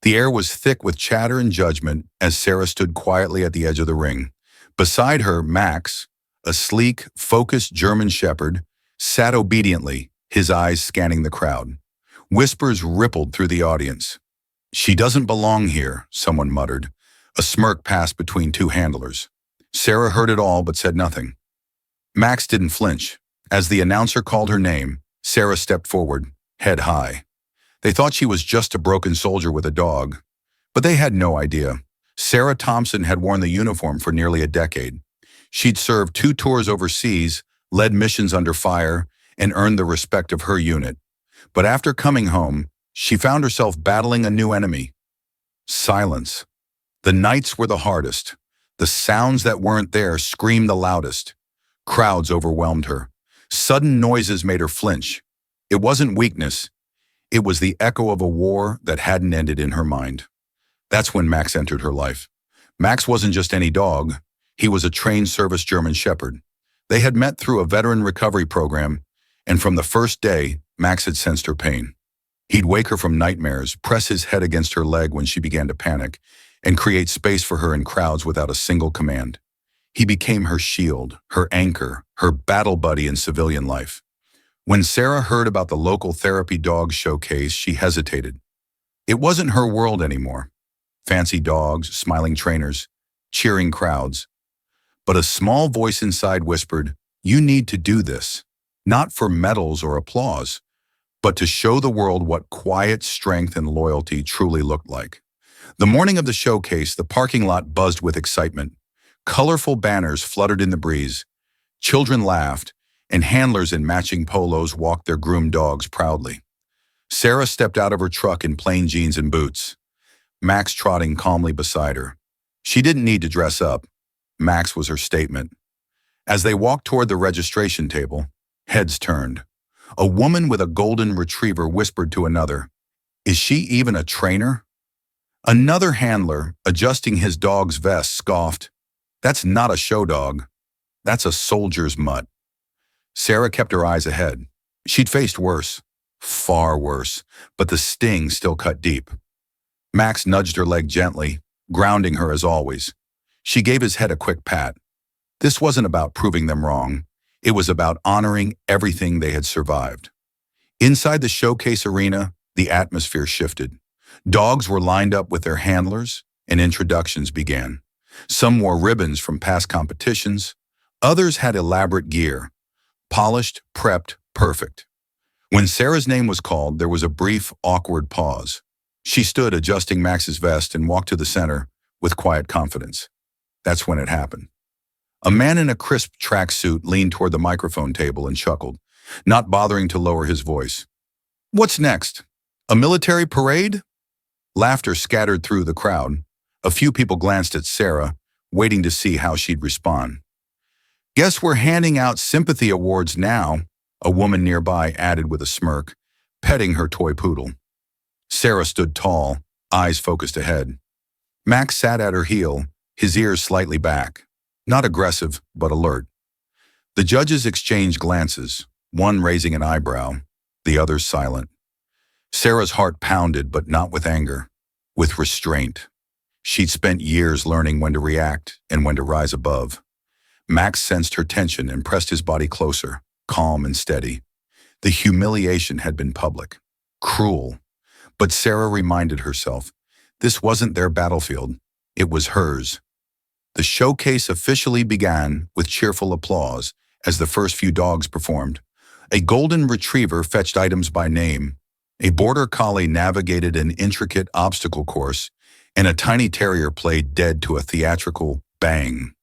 The air was thick with chatter and judgment as Sarah stood quietly at the edge of the ring. Beside her, Max, a sleek, focused German shepherd, sat obediently, his eyes scanning the crowd. Whispers rippled through the audience. "She doesn't belong here," someone muttered. A smirk passed between two handlers. Sarah heard it all but said nothing. Max didn't flinch. As the announcer called her name, Sarah stepped forward, head high. They thought she was just a broken soldier with a dog, but they had no idea. Sarah Thompson had worn the uniform for nearly a decade. She'd served 2 tours overseas, led missions under fire, and earned the respect of her unit. But after coming home, she found herself battling a new enemy: silence. The nights were the hardest. The sounds that weren't there screamed the loudest. Crowds overwhelmed her. Sudden noises made her flinch. It wasn't weakness. It was the echo of a war that hadn't ended in her mind. That's when Max entered her life. Max wasn't just any dog. He was a trained service German shepherd. They had met through a veteran recovery program, and from the first day, Max had sensed her pain. He'd wake her from nightmares, press his head against her leg when she began to panic, and create space for her in crowds without a single command. He became her shield, her anchor, her battle buddy in civilian life. When Sarah heard about the local therapy dog showcase, she hesitated. It wasn't her world anymore. Fancy dogs, smiling trainers, cheering crowds. But a small voice inside whispered, "You need to do this, not for medals or applause, but to show the world what quiet strength and loyalty truly looked like." The morning of the showcase, the parking lot buzzed with excitement. Colorful banners fluttered in the breeze. Children laughed, and handlers in matching polos walked their groomed dogs proudly. Sarah stepped out of her truck in plain jeans and boots, Max trotting calmly beside her. She didn't need to dress up. Max was her statement. As they walked toward the registration table, heads turned. A woman with a golden retriever whispered to another, "Is she even a trainer?" Another handler, adjusting his dog's vest, scoffed, "That's not a show dog. That's a soldier's mutt." Sarah kept her eyes ahead. She'd faced worse, far worse, but the sting still cut deep. Max nudged her leg gently, grounding her as always. She gave his head a quick pat. This wasn't about proving them wrong. It was about honoring everything they had survived. Inside the showcase arena, the atmosphere shifted. Dogs were lined up with their handlers, and introductions began. Some wore ribbons from past competitions. Others had elaborate gear, polished, prepped, perfect. When Sarah's name was called, there was a brief, awkward pause. She stood adjusting Max's vest and walked to the center with quiet confidence. That's when it happened. A man in a crisp tracksuit leaned toward the microphone table and chuckled, not bothering to lower his voice. "What's next? A military parade?" Laughter scattered through the crowd. A few people glanced at Sarah, waiting to see how she'd respond. "Guess we're handing out sympathy awards now," a woman nearby added with a smirk, petting her toy poodle. Sarah stood tall, eyes focused ahead. Max sat at her heel, his ears slightly back, not aggressive, but alert. The judges exchanged glances, one raising an eyebrow, the other silent. Sarah's heart pounded, but not with anger, with restraint. She'd spent years learning when to react and when to rise above. Max sensed her tension and pressed his body closer, calm and steady. The humiliation had been public, cruel. But Sarah reminded herself, this wasn't their battlefield, it was hers. The showcase officially began with cheerful applause as the first few dogs performed. A golden retriever fetched items by name, a border collie navigated an intricate obstacle course, and a tiny terrier played dead to a theatrical bang.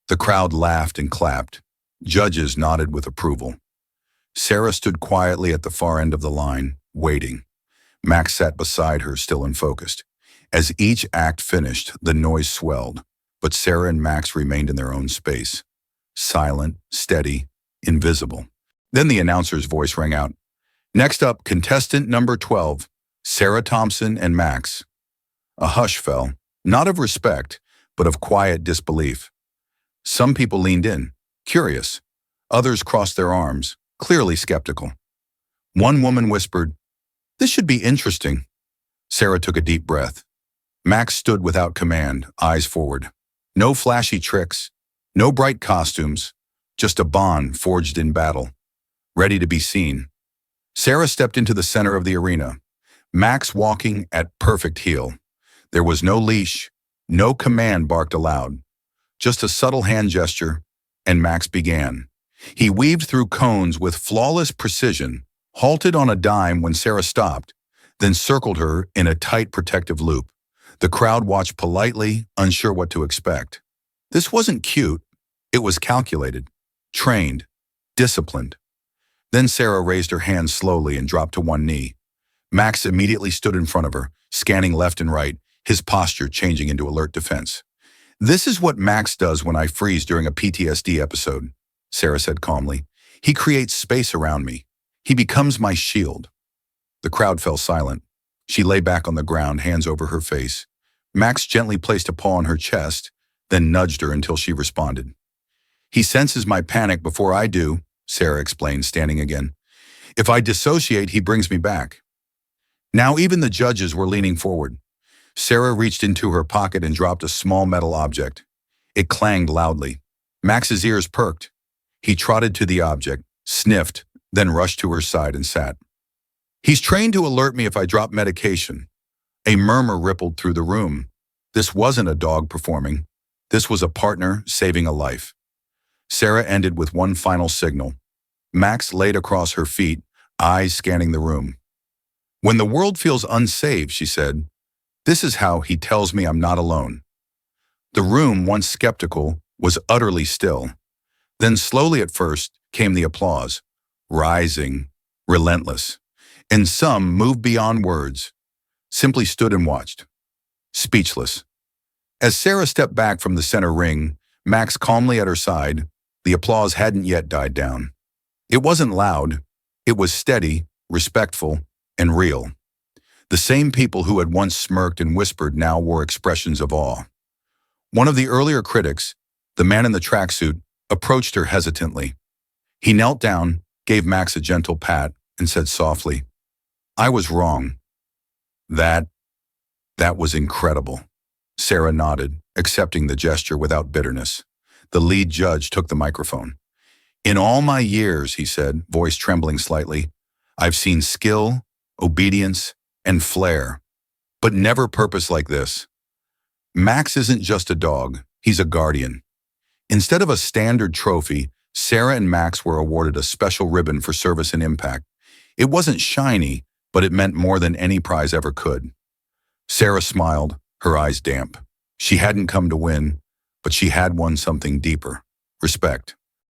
The crowd laughed and clapped. Judges nodded with approval. Sarah stood quietly at the far end of the line, waiting. Max sat beside her, still unfocused. As each act finished, the noise swelled, but Sarah and Max remained in their own space, silent, steady, invisible. Then the announcer's voice rang out. "Next up, contestant number 12, Sarah Thompson and Max." A hush fell, not of respect, but of quiet disbelief. Some people leaned in, curious. Others crossed their arms, clearly skeptical. One woman whispered, "This should be interesting." Sarah took a deep breath. Max stood without command, eyes forward. No flashy tricks, no bright costumes, just a bond forged in battle, ready to be seen. Sarah stepped into the center of the arena, Max walking at perfect heel. There was no leash, no command barked aloud, just a subtle hand gesture, and Max began. He weaved through cones with flawless precision, halted on a dime when Sarah stopped, then circled her in a tight protective loop. The crowd watched politely, unsure what to expect. This wasn't cute. It was calculated, trained, disciplined. Then Sarah raised her hands slowly and dropped to one knee. Max immediately stood in front of her, scanning left and right, his posture changing into alert defense. "This is what Max does when I freeze during a PTSD episode," Sarah said calmly. "He creates space around me. He becomes my shield." The crowd fell silent. She lay back on the ground, hands over her face. Max gently placed a paw on her chest, then nudged her until she responded. "He senses my panic before I do," Sarah explained, standing again. "If I dissociate, he brings me back." Now even the judges were leaning forward. Sarah reached into her pocket and dropped a small metal object. It clanged loudly. Max's ears perked. He trotted to the object, sniffed, then rushed to her side and sat. "He's trained to alert me if I drop medication." A murmur rippled through the room. This wasn't a dog performing. This was a partner saving a life. Sarah ended with one final signal. Max laid across her feet, eyes scanning the room. "When the world feels unsafe," she said, "this is how he tells me I'm not alone." The room, once skeptical, was utterly still. Then slowly at first came the applause, rising, relentless. And some, moved beyond words, simply stood and watched, speechless. As Sarah stepped back from the center ring, Max calmly at her side, the applause hadn't yet died down. It wasn't loud. It was steady, respectful, and real. The same people who had once smirked and whispered now wore expressions of awe. One of the earlier critics, the man in the tracksuit, approached her hesitantly. He knelt down, gave Max a gentle pat, and said softly, "I was wrong. That was incredible." Sarah nodded, accepting the gesture without bitterness. The lead judge took the microphone. "In all my years," he said, voice trembling slightly, "I've seen skill, obedience, and flair, but never purpose like this. Max isn't just a dog, he's a guardian." Instead of a standard trophy, Sarah and Max were awarded a special ribbon for service and impact. It wasn't shiny, but it meant more than any prize ever could. Sarah smiled, her eyes damp. She hadn't come to win, but she had won something deeper: respect.